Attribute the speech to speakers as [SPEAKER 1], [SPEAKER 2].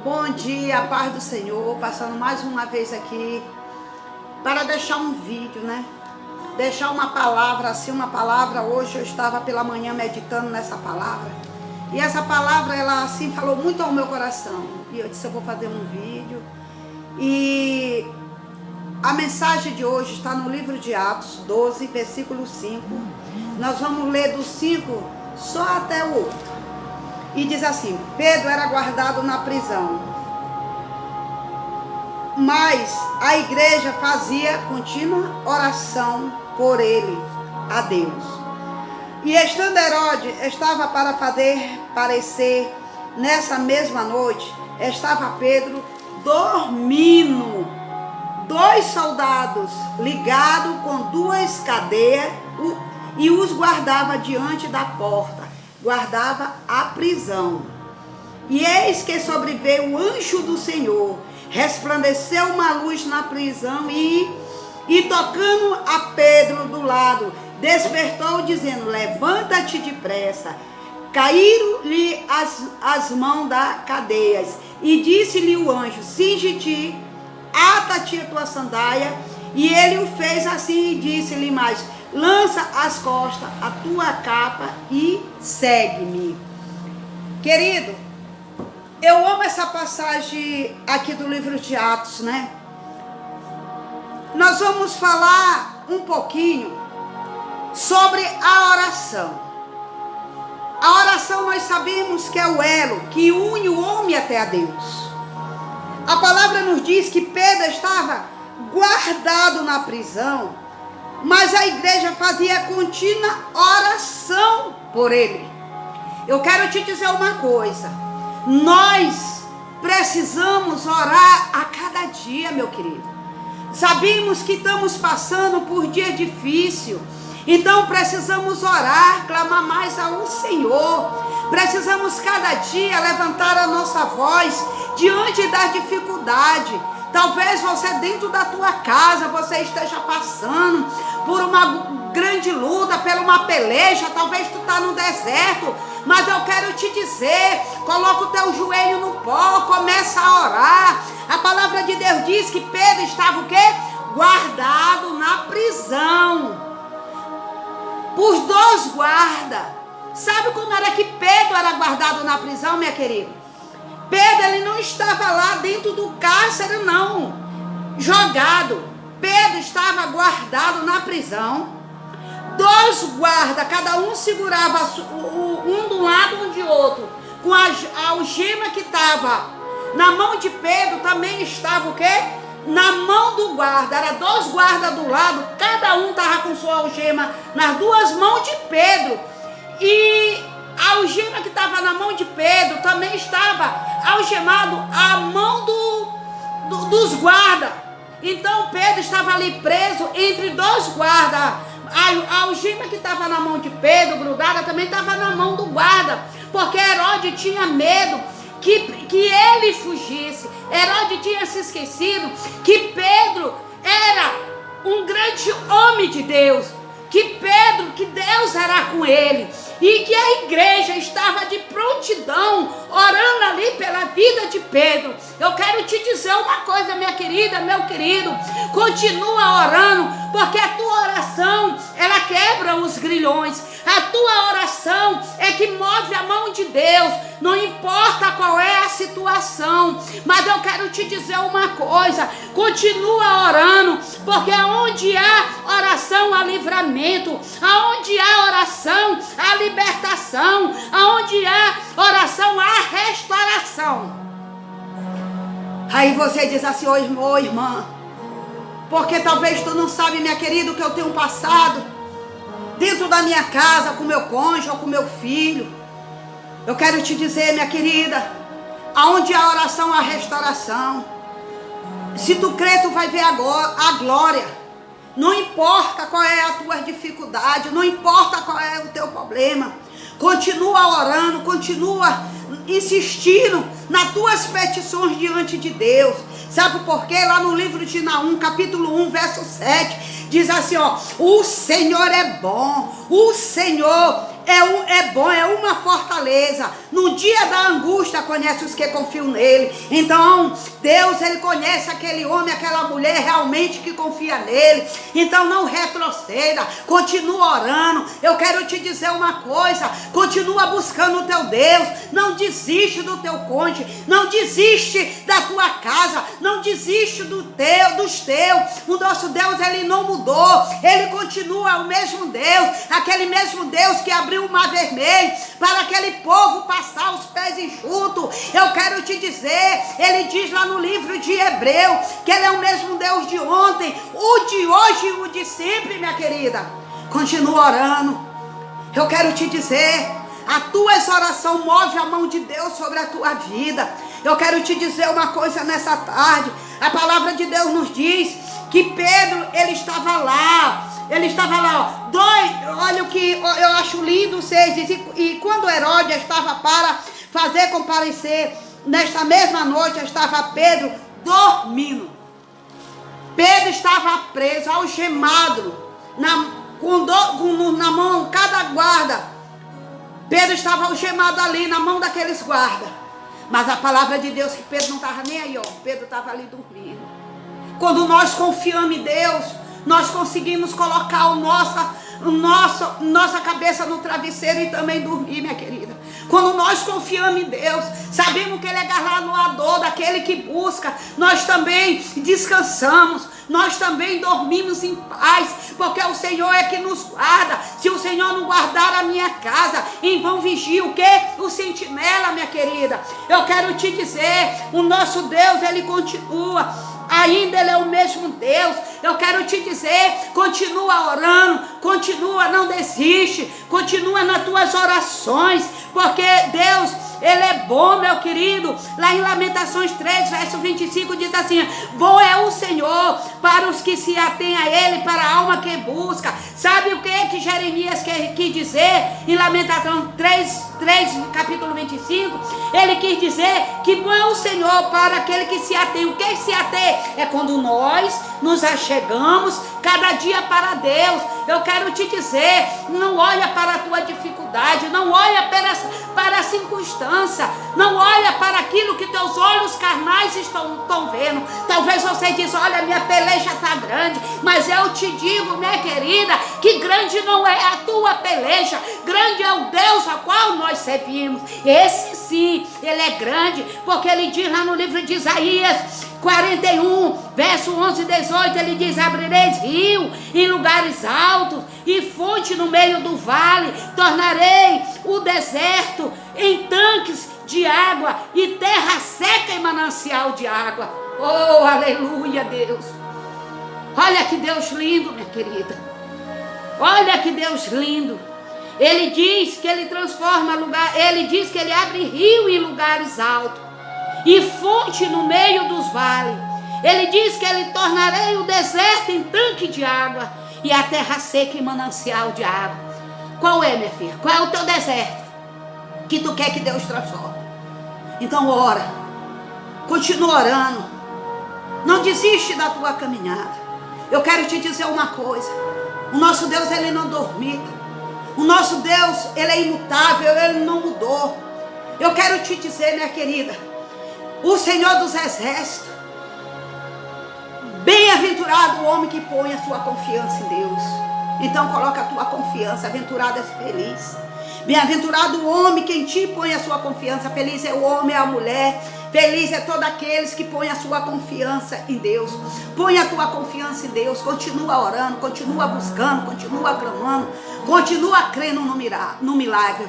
[SPEAKER 1] Bom dia, a paz do Senhor, passando mais uma vez aqui para deixar um vídeo, né? Deixar uma palavra, assim, uma palavra. Hoje eu estava pela manhã meditando nessa palavra e essa palavra, ela assim falou muito ao meu coração e eu disse, eu vou fazer um vídeo. E a mensagem de hoje está no livro de Atos 12, versículo 5. Nós vamos ler do 5 só até o 8. E diz assim: Pedro era guardado na prisão, mas a igreja fazia contínua oração por ele a Deus. E estando Herodes estava para fazer parecer, nessa mesma noite, estava Pedro dormindo. 2 soldados ligados com 2 cadeias e os guardava diante da porta. Guardava a prisão. E eis que sobreveio o anjo do Senhor, resplandeceu uma luz na prisão e tocando a Pedro do lado, despertou dizendo, levanta-te depressa. Caíram-lhe as mãos das cadeias e disse-lhe o anjo, cinge-te, ata-te a tua sandália. E ele o fez assim e disse-lhe mais, lança às costas a tua capa e segue-me. Querido, eu amo essa passagem aqui do livro de Atos, né? Nós vamos falar um pouquinho sobre a oração. A oração nós sabemos que é o elo que une o homem até a Deus. A palavra nos diz que Pedro estava guardado na prisão, mas a igreja fazia contínua oração por ele. Eu quero te dizer uma coisa, nós precisamos orar a cada dia, meu querido. Sabemos que estamos passando por dia difícil, então precisamos orar, clamar mais ao Senhor. Precisamos cada dia levantar a nossa voz diante da dificuldade. Talvez você dentro da tua casa, você esteja passando por uma grande luta, por uma peleja, talvez tu está no deserto, mas eu quero te dizer, coloca o teu joelho no pó, começa a orar. A palavra de Deus diz que Pedro estava o quê? Guardado na prisão, por 2 guardas. Sabe como era que Pedro era guardado na prisão, minha querida? Pedro, ele não estava lá dentro do cárcere, não, jogado. Pedro estava guardado na prisão. 2 guardas, cada um segurava um de um lado, um de outro. Com a algema que estava na mão de Pedro, também estava o quê? Na mão do guarda. Era 2 guardas do lado, cada um estava com sua algema nas 2 mãos de Pedro. E a algema que estava na mão de Pedro também estava algemado à mão dos guardas. Então Pedro estava ali preso entre 2 guardas. A algema que estava na mão de Pedro, grudada, também estava na mão do guarda. Porque Herodes tinha medo que ele fugisse. Herodes tinha se esquecido que Pedro era um grande homem de Deus. Que Deus era com ele. E que a igreja estava de prontidão, orando ali pela vida de Pedro. Eu quero te dizer uma coisa, minha querida, meu querido. Continua orando, porque a tua oração, ela quebra os grilhões. A tua oração é que move a mão de Deus. Não importa qual é a situação. Mas eu quero te dizer uma coisa. Continua orando, porque aonde há oração, há livramento. Aonde há oração, há libertação. Aonde há oração, há restauração. Aí você diz assim, ô irmã, porque talvez tu não sabe, minha querida, o que eu tenho passado dentro da minha casa, com meu cônjuge ou com meu filho. Eu quero te dizer, minha querida, aonde há oração, há restauração. Se tu crê, tu vai ver agora a glória. Não importa qual é a tua dificuldade, não importa qual é o teu problema. Continua orando, continua insistindo nas tuas petições diante de Deus. Sabe por quê? Lá no livro de Naum, capítulo 1, verso 7, diz assim, ó: o Senhor é bom, o Senhor é bom, é uma fortaleza. No dia da angústia conhece os que confiam nele. Então Deus, ele conhece aquele homem, aquela mulher realmente que confia nele. Então não retroceda, continua orando. Eu quero te dizer uma coisa, continua buscando o teu Deus. Não desiste do teu cônjuge, não desiste da tua casa, não desiste dos teus. O nosso Deus, ele não mudou, ele continua o mesmo Deus, aquele mesmo Deus que abriu o mar vermelho para aquele povo passar os pés enxutos. Eu quero te dizer, ele diz lá no livro de Hebreu que ele é o mesmo Deus de ontem, o de hoje e o de sempre, minha querida. Continua orando. Eu quero te dizer, a tua oração move a mão de Deus sobre a tua vida. Eu quero te dizer uma coisa nessa tarde. A palavra de Deus nos diz que Pedro, ele estava lá, ó. Olha o que eu acho lindo, 6 diz, e quando Herodes estava para fazer comparecer, nesta mesma noite estava Pedro dormindo. Pedro estava preso, algemado, na mão, cada guarda. Pedro estava algemado ali, na mão daqueles guardas. Mas a palavra de Deus que Pedro não estava nem aí, ó. Pedro estava ali dormindo. Quando nós confiamos em Deus, nós conseguimos colocar nossa cabeça no travesseiro e também dormir, minha querida. Quando nós confiamos em Deus, sabemos que Ele é galardoador daquele que busca, nós também descansamos, nós também dormimos em paz, porque o Senhor é que nos guarda. Se o Senhor não guardar a minha casa, em vão vigia o quê? O sentinela, minha querida. Eu quero te dizer, o nosso Deus, Ele continua. Ainda Ele é o mesmo Deus. Eu quero te dizer, continua orando, continua, não desiste, continua nas tuas orações, porque Deus, Ele é bom, meu querido. Lá em Lamentações 3, verso 25 diz assim: bom é o Senhor para os que se atêm a Ele, para a alma que busca. Sabe o que Jeremias quis dizer em Lamentações 3, capítulo 25? Ele quis dizer que bom é o Senhor para aquele que se atém. O que é se atém? É quando nós nos achegamos cada dia para Deus. Eu quero te dizer, não olha para a tua dificuldade, não olha para a circunstância, não olha para aquilo que teus olhos carnais estão vendo. Talvez você diz, olha, minha peleja está grande, mas eu te digo, minha querida, que grande não é a tua peleja, grande é o Deus a qual nós servimos. Esse sim, Ele é grande, porque Ele diz lá no livro de Isaías 41, verso 11 e 18, Ele diz: abrireis rio em lugares altos e fonte no meio do vale, tornarei o deserto em tanques de água e terra seca em manancial de água. Oh, aleluia, Deus. Olha que Deus lindo, minha querida. Olha que Deus lindo. Ele diz que Ele transforma lugar, Ele diz que Ele abre rio em lugares altos e fonte no meio dos vales. Ele diz que Ele tornarei o deserto em tanque de água e a terra seca em manancial de água. Qual é, minha filha? Qual é o teu deserto que tu quer que Deus transforme? Então ora, continua orando, não desiste da tua caminhada. Eu quero te dizer uma coisa: o nosso Deus, Ele não dormita. O nosso Deus, Ele é imutável, Ele não mudou. Eu quero te dizer, minha querida, o Senhor dos Exércitos, bem-aventurado o homem que põe a sua confiança em Deus. Então coloca a tua confiança, aventurado é feliz. Bem-aventurado o homem que em ti põe a sua confiança. Feliz é o homem, é a mulher. Feliz é todos aqueles que põem a sua confiança em Deus. Põe a tua confiança em Deus. Continua orando, continua buscando, continua clamando, continua crendo no milagre.